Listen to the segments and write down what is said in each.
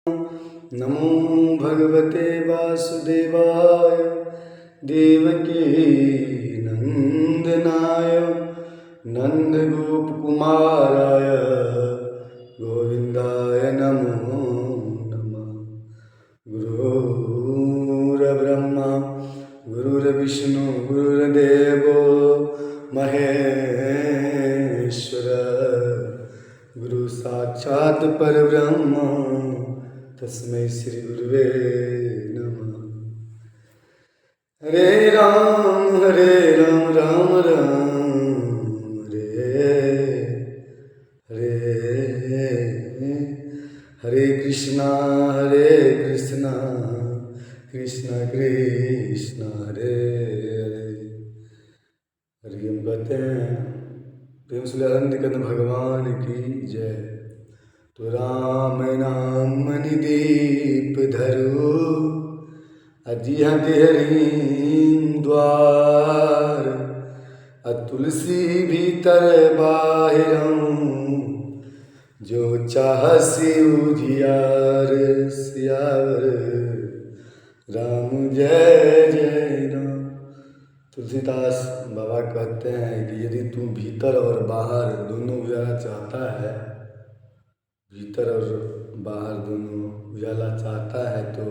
नमो भगवते वासुदेवाय देवकी नंदनाय नंदगोपकुमाराय गोविंदाय नमो नमः। गुरुर्ब्रह्मा गुरुर्विष्णु गुरुर्देवो महेश्वर गुरु साक्षात् परब्रह्म तस्मै श्री गुरुवे नमः। हरे राम राम राम हरे हरे हरे कृष्णा कृष्ण कृष्ण हरे हरे। हरिओम कहते हैं प्रेम सुलानंद भगवान की जय। तो राम नाम मणि दीप धरो अजिह देहरीं द्वार तुलसी भीतर बाहिरं जो चाहसी उजियार। सियावर राम जय जय राम। तुलसीदास बाबा कहते हैं कि यदि तू भीतर और बाहर दोनों उजाला चाहता है, भीतर और बाहर दोनों उजाला चाहता है तो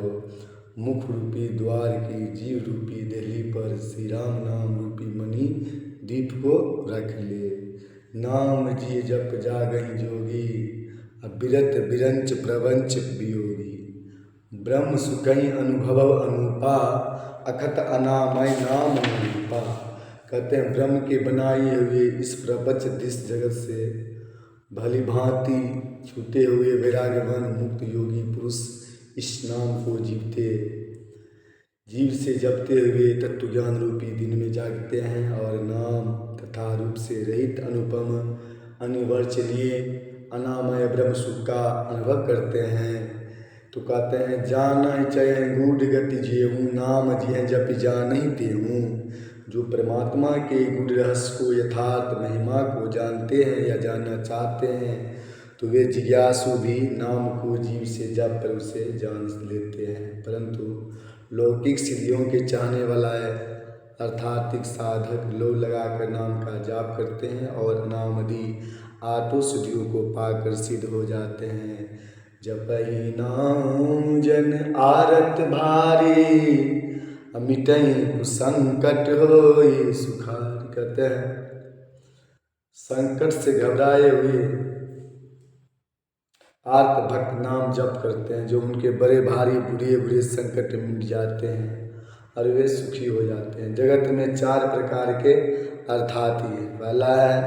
मुख रूपी द्वार की जीव रूपी देहली पर श्री राम नाम रूपी मणि दीप को रख ले। नाम जिय जप जागई जोगी अबिरत बिरंच प्रवंच वियोगी। ब्रह्म सुखई अनुभव अनूपा अखत अनामय नाम रूपा। कहते हैं ब्रह्म के बनाए हुए इस प्रपंच दिस जगत से भली भांति छूटे हुए वैराग्यवान मुक्त योगी पुरुष इस नाम को जीव से जपते हुए तत्व ज्ञान रूपी दिन में जागते हैं और नाम तथा रूप से रहित अनुपम अनिवर्चनीय अनामय ब्रह्म सुख का अनुभव करते हैं। तो कहते हैं जाना चय गूढ़ गति जेहूँ नाम जिह जप जानहि तेहूँ। जो परमात्मा के गूढ़ रहस्य को यथार्थ महिमा को जानते हैं या जानना चाहते हैं तो वे जिज्ञासु भी नाम को जीव से जप कर उसे जान लेते हैं। परंतु लौकिक सिद्धियों के चाहने वाला अर्थार्थिक साधक लोग लगाकर नाम का जाप करते हैं और नामदि आठों सिद्धियों को पाकर सिद्ध हो जाते हैं। जपहि नाम जन आरत भारी मिटई संकट होई सुखारी। कहते हैं संकट से घबराए हुए आर्त भक्त नाम जप करते हैं जो उनके बड़े भारी बुरे संकट मिट जाते हैं और वे सुखी हो जाते हैं। जगत में 4 प्रकार के अर्थाती है। पहला है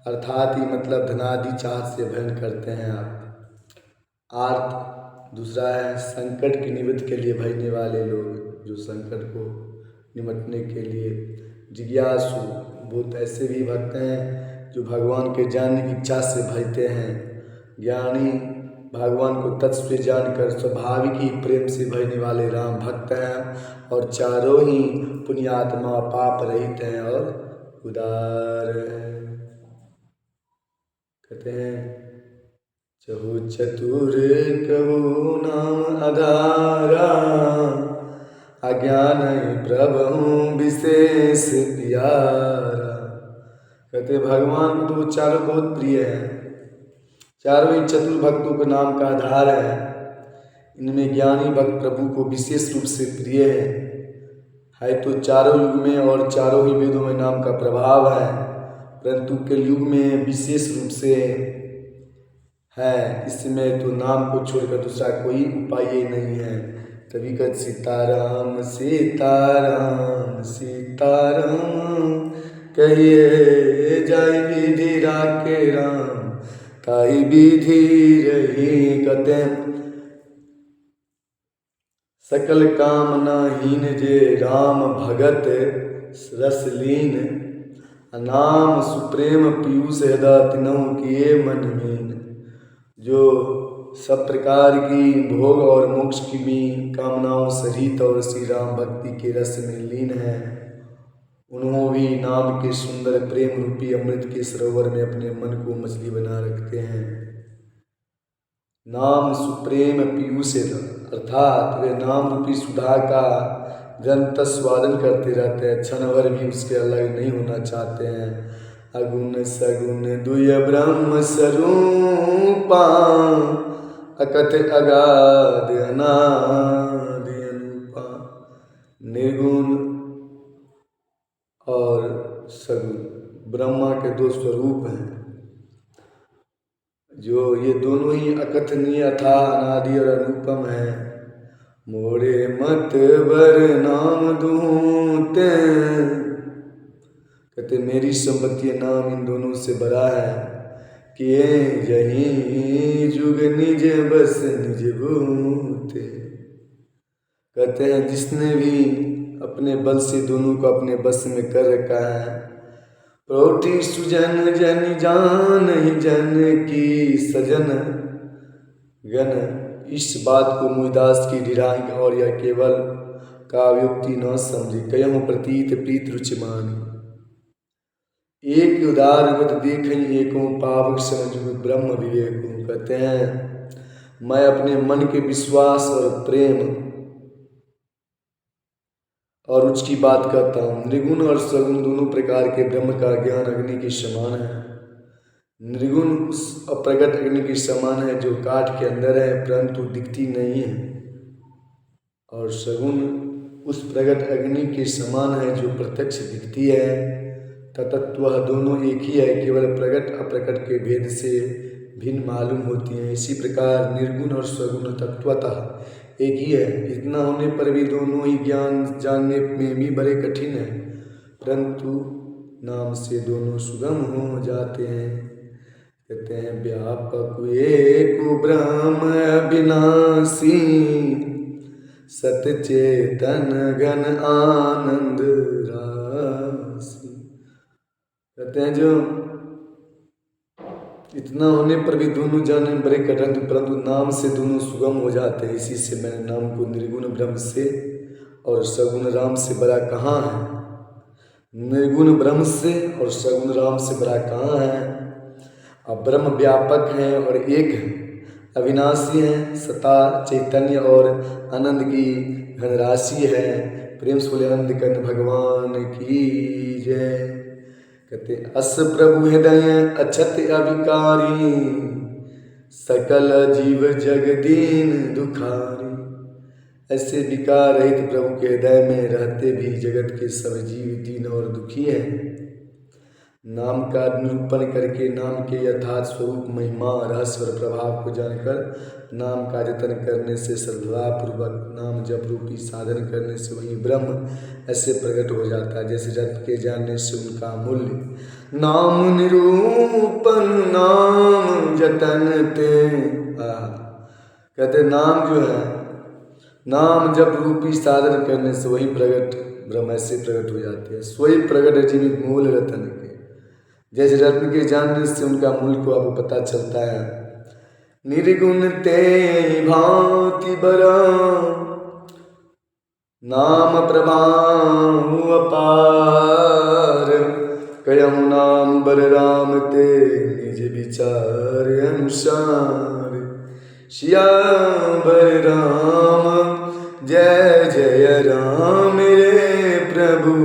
अर्थाती मतलब धनादि चाह से भयन करते हैं आप आर्त। दूसरा है संकट की निवृत्ति के लिए भजने वाले लोग जो संकट को निमटने के लिए जिज्ञासु। बहुत ऐसे भी भक्त हैं जो भगवान के जानने की इच्छा से भजते हैं। ज्ञानी भगवान को तत्व जानकर स्वाभाविक ही प्रेम से भजने वाले राम भक्त हैं और चारों ही पुण्यात्मा पाप रहित हैं और उदार हैं। कहते हैं चहु चतुर कहु नाम आधारा अज्ञान प्रभु विशेष प्यारा। कहते भगवान को तो चारों बहुत प्रिय हैं। चारों ही चतुर भक्तों के नाम का आधार है। इनमें ज्ञानी भक्त प्रभु को विशेष रूप से प्रिय है तो चारों युग में और चारों ही वेदों में नाम का प्रभाव है। परंतु कलयुग में विशेष रूप से है। इसमें तो नाम को छोड़कर दूसरा कोई उपाय नहीं है। तभी कहते सीताराम सीताराम सीताराम कहिए जाय विधि राखे राम ताई विधि रही। कहते सकल कामनाहीन जे राम भगत रसलीन नाम सुप्रेम पीयूष हृदय तिनहु किए मन मीन। जो सब प्रकार की भोग और मोक्ष की भी कामनाओं सहित और श्री राम भक्ति के रस में लीन है उन्होंने भी नाम के सुंदर प्रेम रूपी अमृत के सरोवर में अपने मन को मछली बना रखते हैं। नाम सुप्रेम पीयूष अर्थात वे नाम रूपी सुधा का निरंतर स्वादन करते रहते हैं, क्षण भर भी उसके अलग नहीं होना चाहते हैं। अगुण सगुण दुय ब्रह्म स्वरूपा अकथ अगाध अनादि अनुपा। निर्गुण और सगुण ब्रह्मा के दो स्वरूप हैं, जो ये दोनों ही अकथनीय अथा अनादि और अनुपम है। मोरे मत बर नाम दूते, कहते मेरी संपत्ति नाम इन दोनों से बड़ा है। कि यही जुग निज बस निज भूते, कहते हैं जिसने भी अपने बल से दोनों को अपने बस में कर रखा है। प्रोटी सुजन जन जान ही जन की सजन गण, इस बात को मुईदास की ढिराई और यह केवल काव्योक्ति न समझे। कयम प्रतीत प्रीत रुचिमानी, एक उदारगत देखं एकों पावक समझ ब्रह्म विवेकों। कहते हैं मैं अपने मन के विश्वास और प्रेम और उसकी बात करता हूँ। निर्गुण और सगुण दोनों प्रकार के ब्रह्म का ज्ञान अग्नि के समान है। निर्गुण उस अप्रगट अग्नि के समान है जो काठ के अंदर है परंतु दिखती नहीं है, और सगुण उस प्रगट अग्नि के समान है जो प्रत्यक्ष दिखती है। तत्व दोनों एक ही है, केवल प्रगट अप्रकट के भेद से भिन्न मालूम होती हैं। इसी प्रकार निर्गुण और सगुण तत्वतः एक ही है। इतना होने पर भी दोनों ही ज्ञान जानने में भी बड़े कठिन है, परंतु नाम से दोनों सुगम हो जाते हैं। कहते हैं व्यापक एक ब्रह्म अविनाशी, सतचेतन घन आनंद राशि। कहते हैं जो इतना होने पर भी दोनों जानने में बड़े कठिन, परंतु नाम से दोनों सुगम हो जाते हैं। इसी से मैंने नाम को निर्गुण ब्रह्म से और सगुण राम से बड़ा कहाँ है। निर्गुण ब्रह्म से और सगुण राम से बड़ा कहाँ है। अब ब्रह्म व्यापक है और एक है, अविनाशी है, सता चैतन्य और आनंद की घनराशि है। प्रेम से बोले आनंद कन भगवान की जय। कहते अस प्रभु हृदय अछत अविकारी, सकल जीव जग दीन दुखारी। ऐसे विकार रहित प्रभु के हृदय में रहते भी जगत के सब जीव दीन और दुखी हैं। नाम का निरूपण करके नाम के यथार्थ स्वरूप महिमा रहस्य और प्रभाव को जानकर नाम का जतन करने से श्रद्धापूर्वक नाम जप रूपी साधन करने से वही ब्रह्म ऐसे प्रकट हो जाता है जैसे रत्न के जानने से उनका मूल्य। नाम निरूपण नाम जतन ते, कहते नाम जो है नाम जप रूपी साधन करने से वही प्रकट ब्रह्म ऐसे प्रकट हो जाते हैं। स्वयं प्रकट है जीवित मूल रतन के, जैसे रत्न के जानने से उनका मूल को आपको पता चलता है। निर्गुण ते भांति बरा, नाम प्रभाव अपार। कयम नाम बर राम ते निज विचार अनुसार। श्यावर राम जय जय राम रे प्रभु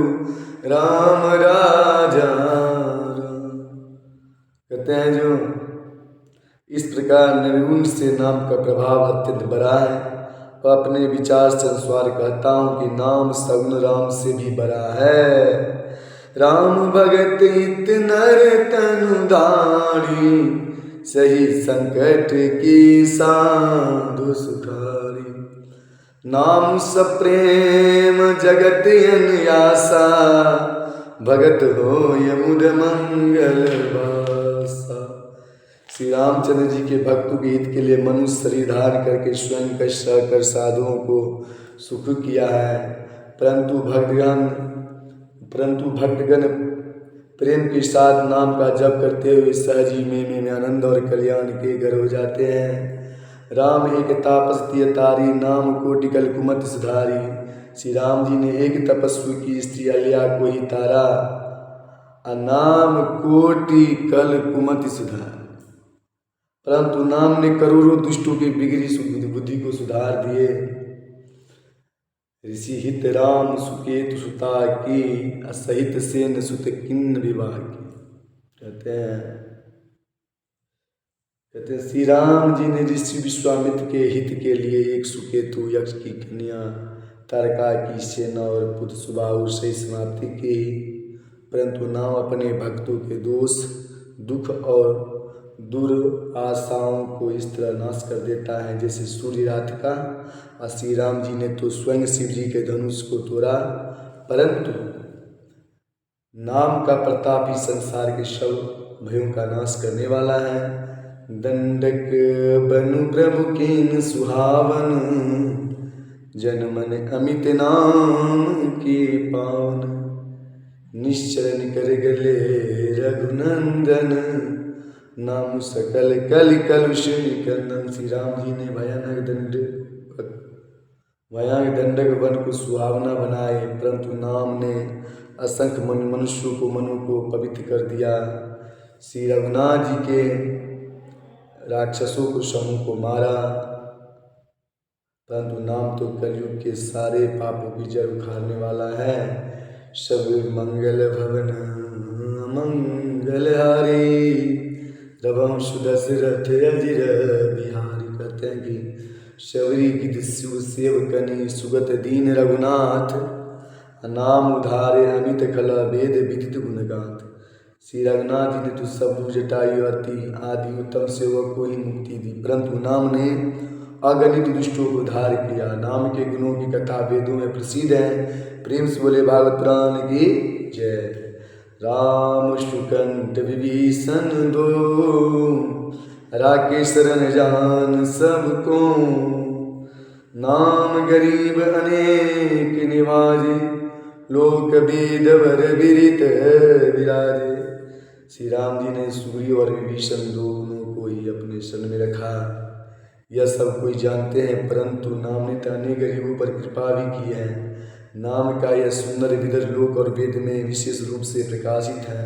राम राजा। कहते हैं जो इस प्रकार निर्गुण से नाम का प्रभाव अत्यंत बड़ा है। वह अपने विचार से अनुसार कहता हूँ कि नाम सगुण राम से भी बड़ा है। राम भगत हित नर तनु धारी, सही संकट की साधु सुखारी। नाम सप्रेम जगत अनयासा, भगत हो यमुद मंगल वासा। श्री रामचंद्र जी के भक्तों के हित के लिए मनुष्य शरीर धारण करके स्वयं कष्ट कर साधुओं को सुख किया है, परंतु भक्तगण प्रेम के साथ नाम का जप करते हुए सहज ही में आनंद और कल्याण के घर हो जाते हैं। राम एक तापस तारी, नाम कोटि कल कुमति सुधारी। श्री राम जी ने एक तपस्वी की स्त्री अलिया को ही तारा, नाम कोटि कल कुमति सुधारी। परंतु नाम ने करोड़ों दुष्टों की बिगड़ी बुद्धि को सुधार दिए। ऋषि हित राम सुकेतु सुता की, असहित सेन सुत किन्न विवाह की। कहते हैं श्री राम जी ने ऋषि विश्वामित्र के हित के लिए एक सुकेतु यक्ष की कन्या तारका की सेना और पुत्र सुबाहु से समाप्ति की। परंतु नाम अपने भक्तों के दोष, दुख और दुर्आशाओं को इस तरह नाश कर देता है जैसे सूर्य रात का। और श्री राम जी ने तो स्वयं शिव जी के धनुष को तोड़ा, परंतु नाम का प्रताप ही संसार के सब भयों का नाश करने वाला है। दंडक बनु प्रभु कीन सुहावन, जन मन अमित नाम के पावन। निश्चरण कर गले रघुनंदन, नाम सकल कल कलुष निकंदन। श्री राम जी ने भयानक दंडक वन को सुहावना बनाए, परंतु नाम ने असंख्य मनुष्यों को मनु को पवित्र कर दिया। श्री रघुनाथ जी के राक्षसों को समूह को मारा, परंतु नाम तो कलयुग के सारे पापों की जड़ उखाड़ने वाला है। सब मंगल भवन मंगल हारी, रवम सुदशरथ अजिर बिहारी। कहते हैं कि शबरी की सेवकनी सुगत दीन रघुनाथ, नाम उधारे अमित कला वेद विदित गुणगाथ। श्री रघुनाथ जी ने तो सब जटाई अति आदि उत्तम सेवक को ही मुक्ति दी, परंतु नाम ने अगणित दुष्टों को उद्धार किया। नाम के गुणों की कथा वेदों में प्रसिद्ध है। प्रेम से बोले भागवत पुराण की जय। राम शुकंठ विभीषण दो, राकेश शरण जान सबको। नाम गरीब अनेक निवाजे, लोक वेद वर विदित विराजे। श्री राम जी ने सूर्य और विभीषण दोनों को ही अपने शरण में रखा, यह सब कोई जानते हैं, परंतु नाम ने अनेक गरीबों पर कृपा भी की है। नाम का यह सुंदर विदर लोक और वेद में विशेष रूप से प्रकाशित है।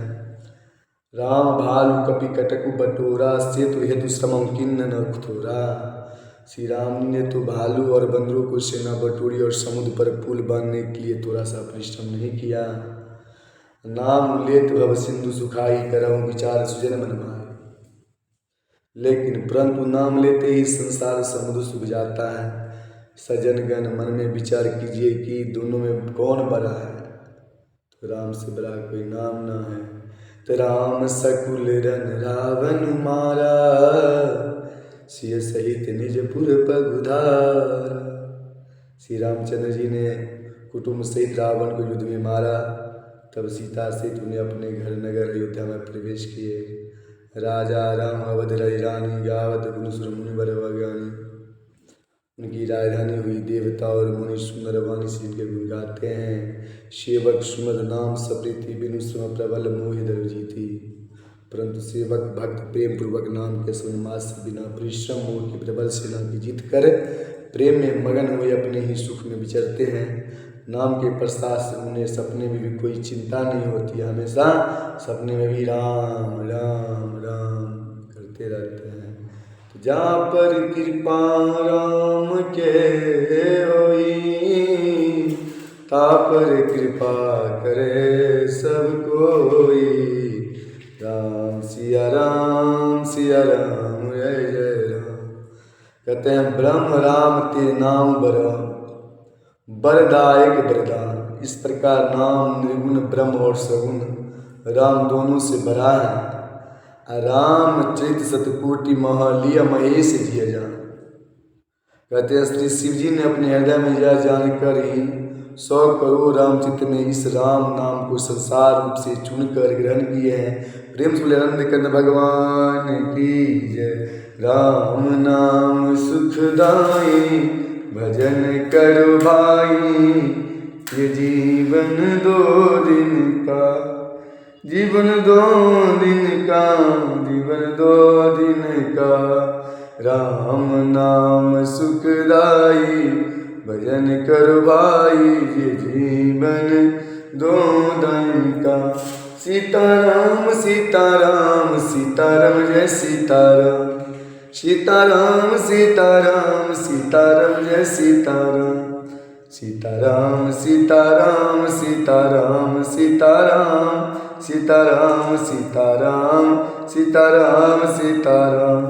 राम भालु कपि कटकु बटोरा, सेतु हेतु श्रमं किन्न न थोरा। श्री राम ने तो भालू और बंदरों को सेना बटोरी और समुद्र पर पुल बांधने के लिए थोड़ा सा परिश्रम नहीं किया। नाम लेत भव सिंधु सुखाई, करहु विचार सुजन मन माही। लेकिन परंतु नाम लेते ही संसार समुद्र सूख जाता है। सजन गण मन में विचार कीजिए कि दोनों में कौन बड़ा है, तो राम से बड़ा कोई नाम ना है। तो राम सकुल रन रावण मारा, सिय सहित निजपुर पगुधारा। श्री रामचंद्र जी ने कुटुंब सहित रावण को युद्ध में मारा, तब सीता सहित उन्हें अपने घर नगर अयोध्या में प्रवेश किए। राजा राम अवध रही रानी, गावत गुणसुर मुनिवर वज्ञानी। उनकी राजधानी हुई, देवता और मुनि सुंदर वाणी से इनके गुण गाते हैं। सेवक सुमद नाम सप्रीति, बिनु श्रम प्रबल मोहि दर जीती। परंतु सेवक भक्त प्रेम पूर्वक नाम के सुनमास से बिना परिश्रम मोह की प्रबल सेना की जीत कर प्रेम में मगन हुए अपने ही सुख में विचरते हैं। नाम के प्रसाद से उन्हें सपने में भी कोई चिंता नहीं होती, हमेशा सपने में भी राम राम राम करते रहते हैं। तो जहाँ पर कृपा राम के होई, ता पर कृपा करे सब कोई। राम सिया राम जय जय राम। कहते हैं ब्रह्म राम ते नाम वरदायक वरदान। इस प्रकार नाम निर्गुण ब्रह्म और सगुण राम दोनों से बड़ा है। राम चरित सतकोटि महलिया महेश जिय जान। कहते हैं श्री शिव जी ने अपने हृदय में यह जानकर ही 100 करोड़ रामचित्र में इस राम नाम को संसार रूप से चुनकर ग्रहण किए हैं। प्रेम से नंद कंद भगवान की जय। राम नाम सुखदाई, भजन करो भाई। ये जीवन 2 दिन का, जीवन 2 दिन का, जीवन 2 दिन का। राम नाम सुखदाई, भजन करो भाई। ये जीवन 2 दिन का। सीताराम सीताराम सीताराम जय सीताराम। सीताराम सीताराम सीताराम जय सीताराम सीताराम सीताराम सीताराम सीताराम सीताराम सीताराम सीताराम सीताराम सीताराम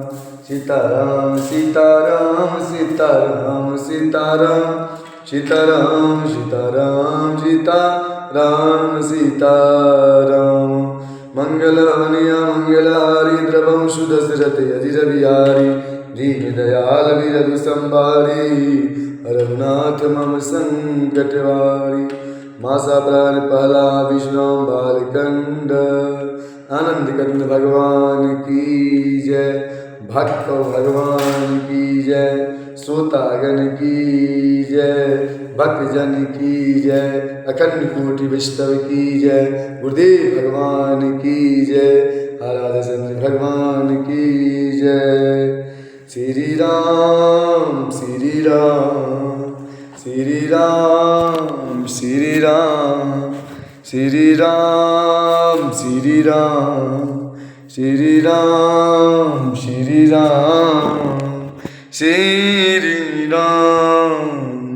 सीताराम सीताराम सीताराम सीताराम सीताराम सीताराम सीताराम मंगलवनिया मंगलारी द्रवं सुदशरथे अजिरविहारी दीनदयाल विरधु संभारी रघुनाथ मम संकटवारी मासा प्राण पहला विष्णु बालकंड आनंद कंद भगवान की जय भक्त भगवान की जय श्रोतागण की जय भक्तजन की जय अखंड कोटि वैष्णव की जय गुरुदेव भगवान की जय आराध्य चंद्र भगवान की जय श्री राम श्री राम श्री राम श्री राम श्री राम श्री राम श्री राम श्री राम श्री राम